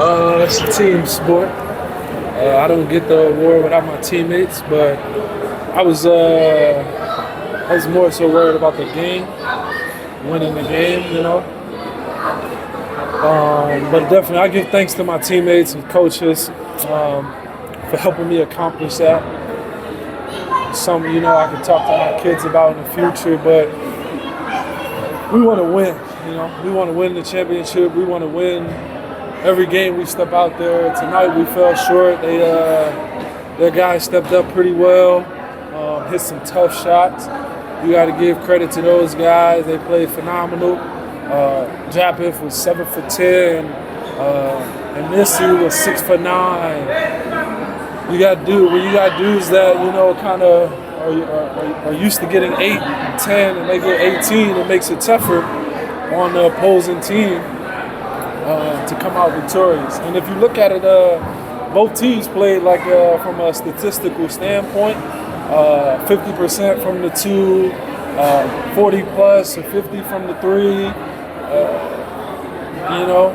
It's a team sport. I don't get the award without my teammates, but I was more so worried about the game, winning the game, you know. But definitely, I give thanks to my teammates and coaches for helping me accomplish that. Something, you know, I can talk to my kids about in the future, but we want to win, you know. We want to win the championship. We want to win every game we step out there. Tonight we fell short. Their guys stepped up pretty well, hit some tough shots. You got to give credit to those guys. They played phenomenal. Japeth was 7 for 10, and Missy was 6 for 9. When you got dudes that, you know, kind of are used to getting 8 and 10, and they get 18, it makes it tougher on the opposing team to come out victorious. And if you look at it, both teams played like from a statistical standpoint, 50% from the 2, 40 plus or 50 from the 3. You know,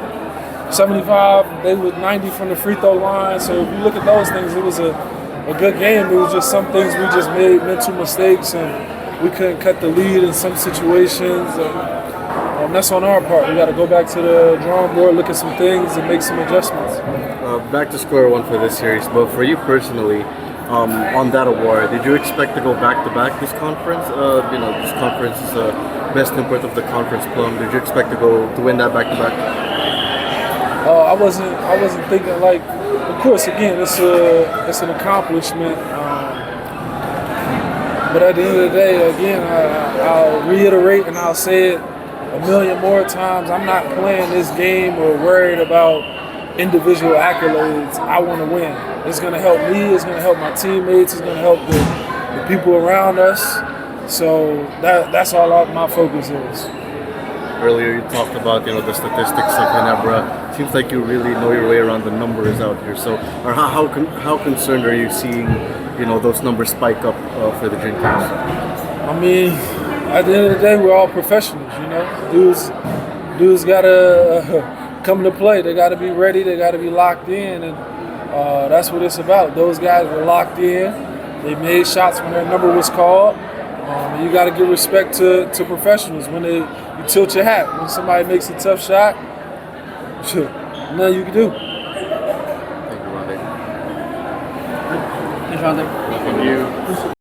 75, they were 90 from the free throw line. So if you look at those things, it was a good game. It was just some things we just made mental mistakes, and we couldn't cut the lead in some situations. And that's on our part. We got to go back to the drawing board, look at some things, and make some adjustments. Back to square one for this series, but for you personally, on that award, did you expect to go back-to-back this conference? You know, this conference is best import of the conference plum. Did you expect to win that back-to-back? I wasn't thinking like. Of course, again, it's an accomplishment. But at the end of the day, again, I'll reiterate and I'll say it a million more times. I'm not playing this game or worried about individual accolades. I want to win. It's going to help me. It's going to help my teammates. It's going to help the people around us. So that's all my focus is. Earlier you talked about, you know, the statistics of Ginebra. Seems like you really know your way around the numbers out here. So, or how concerned are you seeing, you know, those numbers spike up for the Drinkers? I mean, at the end of the day, we're all professionals. You know, dudes gotta come to play. They gotta be ready. They gotta be locked in, and that's what it's about. Those guys were locked in. They made shots when their number was called. You got to give respect to professionals when you tilt your hat. When somebody makes a tough shot, nothing you can do. Thank you, Rondae. Thanks, Rondae. Thank you.